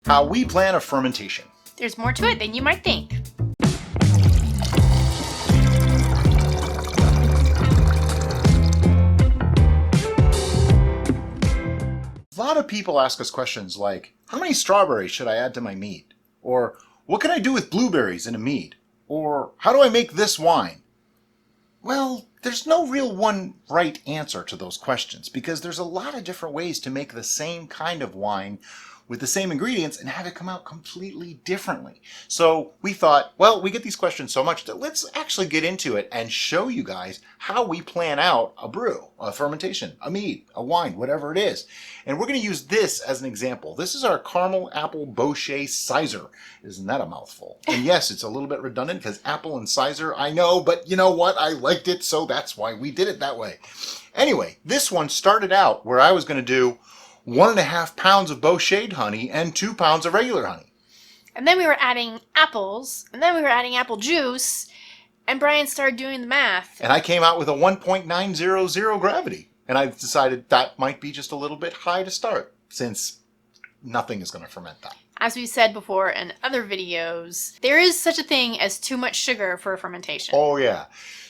How we plan a fermentation. There's more to it than you might think. A lot of people ask us questions like, how many strawberries should I add to my mead? Or, what can I do with blueberries in a mead? Or, how do I make this wine? Well, there's no real one right answer to those questions because there's a lot of different ways to make the same kind of wine with the same ingredients and have it come out completely differently. So we thought, well, we get these questions so much that let's actually get into it and show you guys how we plan out a brew, a fermentation, a mead, a wine, whatever it is. And we're going to use this as an example. This is our caramel apple bochet cider. Isn't that a mouthful? And yes, it's a little bit redundant because apple and cider, I know, but you know what? I liked it, so that's why we did it that way. Anyway, this one started out where I was going to do 1.5 pounds of bochet honey and 2 pounds of regular honey. And then we were adding apples, and then we were adding apple juice, and Brian started doing the math. And I came out with a 1.900 gravity. And I decided that might be just a little bit high to start, since nothing is going to ferment that. As we said before in other videos, there is such a thing as too much sugar for a fermentation. Oh yeah.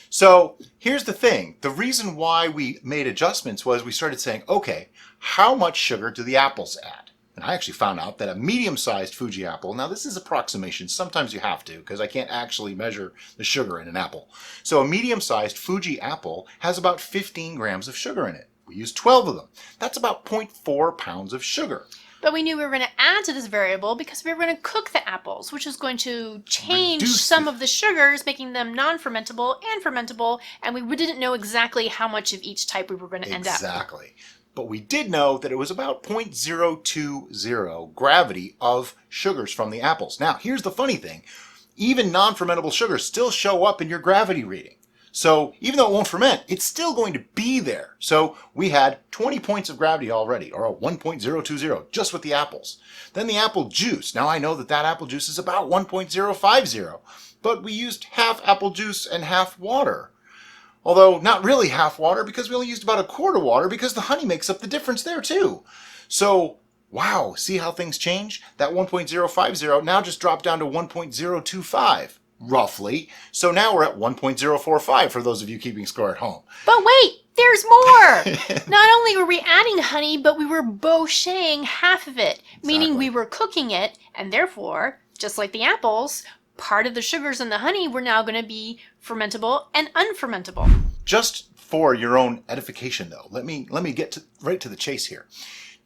So here's the thing. The reason why we made adjustments was we started saying, okay, how much sugar do the apples add? And I actually found out that a medium-sized Fuji apple, now this is approximation, sometimes you have to because I can't actually measure the sugar in an apple. So a medium-sized Fuji apple has about 15 grams of sugar in it. We used 12 of them. That's about 0.4 pounds of sugar. But we knew we were going to add to this variable because we were going to cook the apples, which is going to change some of the sugars, making them non-fermentable and fermentable, and we didn't know exactly how much of each type we were going to end up. Exactly. But we did know that it was about 0.020 gravity of sugars from the apples. Now, here's the funny thing. Even non-fermentable sugars still show up in your gravity reading. So even though it won't ferment, it's still going to be there. So we had 20 points of gravity already, or a 1.020, just with the apples. Then the apple juice. Now I know that apple juice is about 1.050, but we used half apple juice and half water. Although not really half water because we only used about a quart of water because the honey makes up the difference there too. So, wow, see how things change? That 1.050 now just dropped down to 1.025. Roughly. So now we're at 1.045 for those of you keeping score at home. But wait, there's more! Not only were we adding honey, but we were bochetting half of it, meaning we were cooking it, and therefore, just like the apples, part of the sugars in the honey were now going to be fermentable and unfermentable. Just for your own edification though, let me get right to the chase here.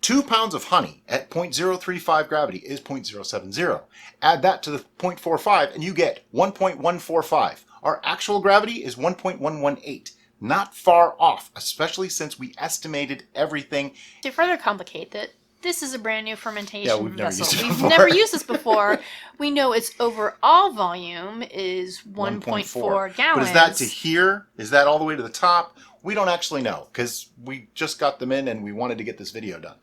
2 pounds of honey at 0.035 gravity is 0.070. Add that to the 0.45 and you get 1.145. Our actual gravity is 1.118. Not far off, especially since we estimated everything. To further complicate that, this is a brand new fermentation vessel. We've never used this before. We know its overall volume is 1.4 gallons. But is that to here? Is that all the way to the top? We don't actually know because we just got them in and we wanted to get this video done.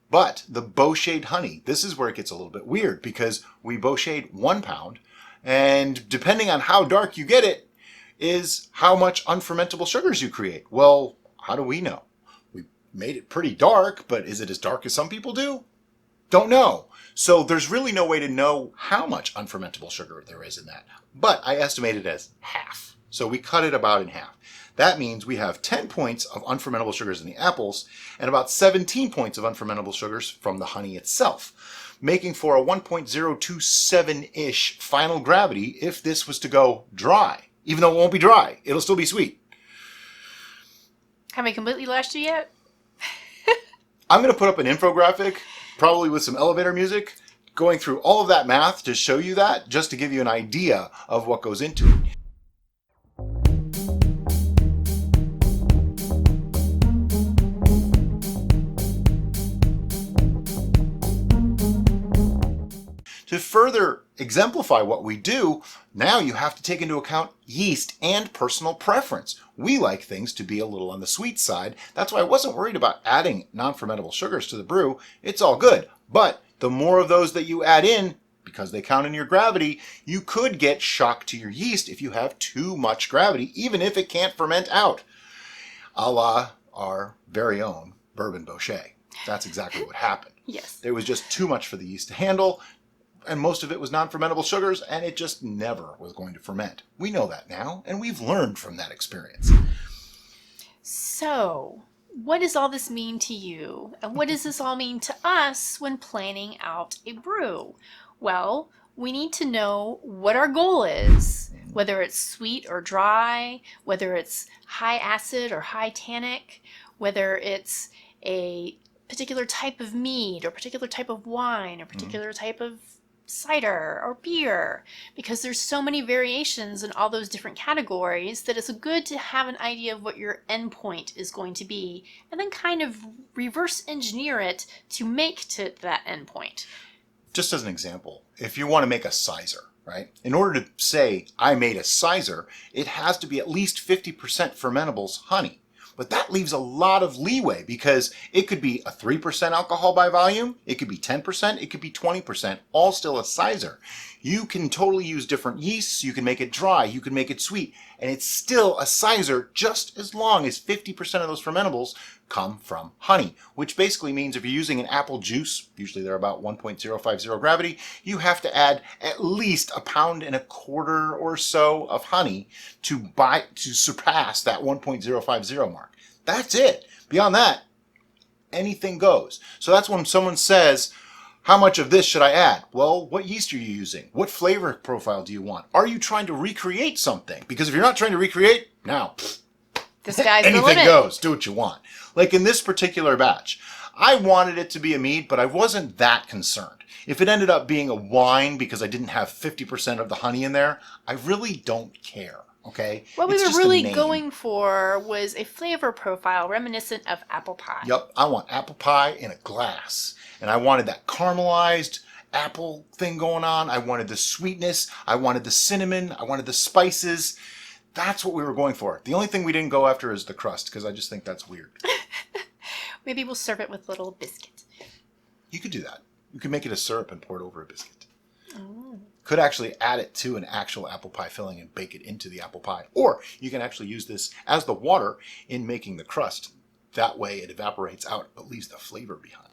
But the bochet honey, this is where it gets a little bit weird because we bochet 1 pound and depending on how dark you get it is how much unfermentable sugars you create. Well, how do we know? We made it pretty dark, but is it as dark as some people do? Don't know. So there's really no way to know how much unfermentable sugar there is in that. But I estimate it as half. So we cut it about in half. That means we have 10 points of unfermentable sugars in the apples and about 17 points of unfermentable sugars from the honey itself, making for a 1.027-ish final gravity if this was to go dry. Even though it won't be dry, it'll still be sweet. Have we completely lost you yet? I'm going to put up an infographic, probably with some elevator music, going through all of that math to show you that, just to give you an idea of what goes into it. To further exemplify what we do, now you have to take into account yeast and personal preference. We like things to be a little on the sweet side. That's why I wasn't worried about adding non-fermentable sugars to the brew. It's all good. But the more of those that you add in, because they count in your gravity, you could get shock to your yeast if you have too much gravity, even if it can't ferment out. A la our very own bourbon bochet. That's exactly what happened. Yes. There was just too much for the yeast to handle, and most of it was non-fermentable sugars, and it just never was going to ferment. We know that now, and we've learned from that experience. So, what does all this mean to you? And what does this all mean to us when planning out a brew? Well, we need to know what our goal is, whether it's sweet or dry, whether it's high acid or high tannic, whether it's a particular type of mead or particular type of wine or particular type of cider or beer, because there's so many variations in all those different categories that it's good to have an idea of what your endpoint is going to be and then kind of reverse engineer it to make to that endpoint. Just as an example, if you want to make a cider, right? In order to say I made a cider, it has to be at least 50% fermentables honey. But that leaves a lot of leeway because it could be a 3% alcohol by volume, it could be 10%, it could be 20%, all still a cider. You can totally use different yeasts, you can make it dry, you can make it sweet, and it's still a cider just as long as 50% of those fermentables come from honey, which basically means if you're using an apple juice, usually they're about 1.050 gravity, you have to add at least 1.25 pounds or so of honey to surpass that 1.050 mark. That's it. Beyond that, anything goes. So that's when someone says, how much of this should I add? Well, what yeast are you using? What flavor profile do you want? Are you trying to recreate something? Because if you're not trying to recreate, now, The sky's the anything limit. goes. Do what you want. Like in this particular batch, I wanted it to be a mead, but I wasn't that concerned. If it ended up being a wine because I didn't have 50% of the honey in there, I really don't care. Okay? What we It's were just a really name. going for was a flavor profile reminiscent of apple pie. Yep, I want apple pie in a glass. And I wanted that caramelized apple thing going on. I wanted the sweetness. I wanted the cinnamon. I wanted the spices. That's what we were going for. The only thing we didn't go after is the crust, because I just think that's weird. Maybe we'll serve it with a little biscuit. You could do that. You could make it a syrup and pour it over a biscuit. Oh. Could actually add it to an actual apple pie filling and bake it into the apple pie. Or you can actually use this as the water in making the crust. That way it evaporates out but leaves the flavor behind.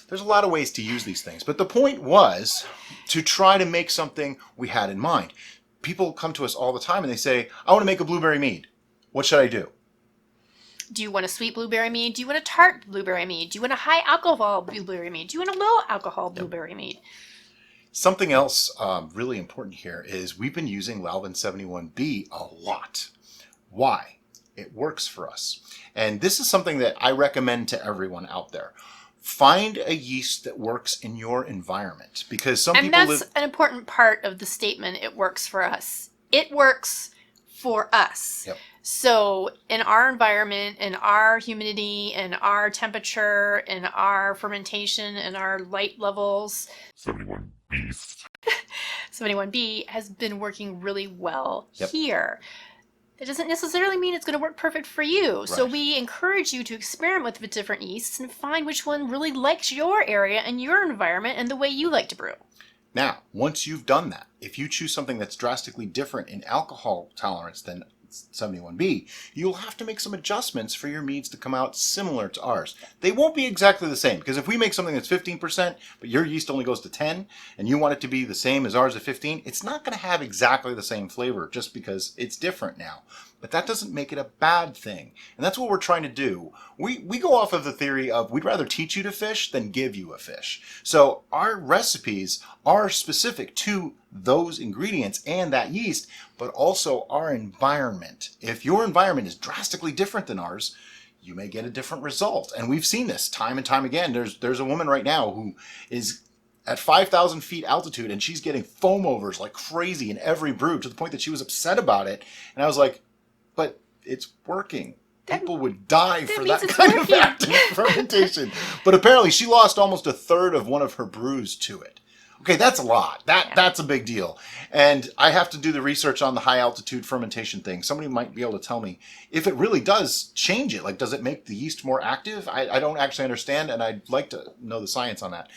There's a lot of ways to use these things. But the point was to try to make something we had in mind. People come to us all the time and they say, I want to make a blueberry mead. What should I do? Do you want a sweet blueberry mead? Do you want a tart blueberry mead? Do you want a high alcohol blueberry mead? Do you want a low alcohol blueberry mead? Something else really important here is we've been using Lalvin 71B a lot. Why? It works for us. And this is something that I recommend to everyone out there. Find a yeast that works in your environment, because some And people that's an important part of the statement, it works for us. It works for us. Yep. So in our environment, in our humidity, in our temperature, in our fermentation, in our light levels, 71 Beast. 71B has been working really well Yep. here. That doesn't necessarily mean it's going to work perfect for you. So Right. we encourage you to experiment with different yeasts and find which one really likes your area and your environment and the way you like to brew. Now, once you've done that, if you choose something that's drastically different in alcohol tolerance than 71B, you'll have to make some adjustments for your meads to come out similar to ours. They won't be exactly the same, because if we make something that's 15%, but your yeast only goes to 10, and you want it to be the same as ours at 15, it's not going to have exactly the same flavor just because it's different now. But that doesn't make it a bad thing. And that's what we're trying to do. We go off of the theory of we'd rather teach you to fish than give you a fish. So our recipes are specific to those ingredients and that yeast, but also our environment. If your environment is drastically different than ours, you may get a different result. And we've seen this time and time again. There's a woman right now who is at 5,000 feet altitude, and she's getting foam overs like crazy in every brew to the point that she was upset about it. And I was like, but it's working. People would die for means that it's kind of working. active fermentation. But apparently she lost almost a third of one of her brews to it. Okay, that's a lot. That's a big deal. And I have to do the research on the high altitude fermentation thing. Somebody might be able to tell me if it really does change it. Like, does it make the yeast more active? I don't actually understand, and I'd like to know the science on that.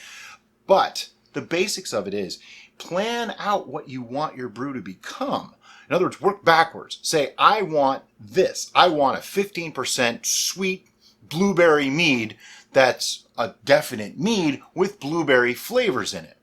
But the basics of it is plan out what you want your brew to become. In other words, work backwards. Say, I want this. I want a 15% sweet blueberry mead that's a definite mead with blueberry flavors in it.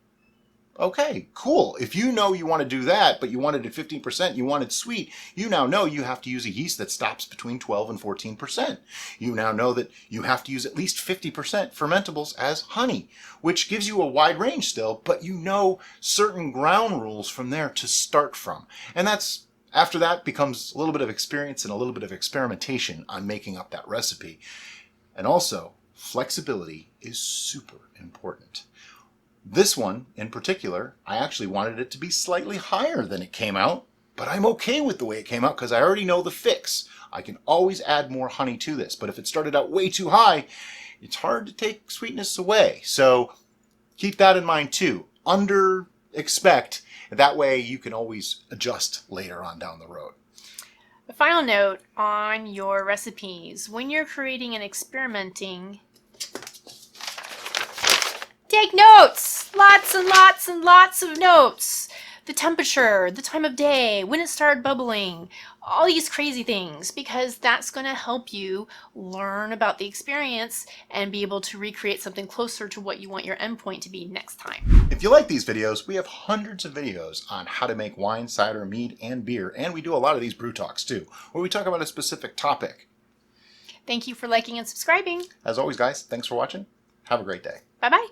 Okay, cool. If you know you want to do that, but you want it at 15%, you want it sweet, you now know you have to use a yeast that stops between 12 and 14%. You now know that you have to use at least 50% fermentables as honey, which gives you a wide range still, but you know certain ground rules from there to start from. And that's, after that, becomes a little bit of experience and a little bit of experimentation on making up that recipe. And also, flexibility is super important. This one, in particular, I actually wanted it to be slightly higher than it came out, but I'm okay with the way it came out because I already know the fix. I can always add more honey to this, but if it started out way too high, it's hard to take sweetness away. So keep that in mind too. Expect, that way you can always adjust later on down the road. A final note on your recipes. When you're creating and experimenting, take notes! Lots and lots and lots of notes. The temperature, the time of day, when it started bubbling, all these crazy things, because that's going to help you learn about the experience and be able to recreate something closer to what you want your endpoint to be next time. If you like these videos, we have hundreds of videos on how to make wine, cider, mead, and beer, and we do a lot of these brew talks too, where we talk about a specific topic. Thank you for liking and subscribing. As always, guys, thanks for watching. Have a great day. Bye-bye.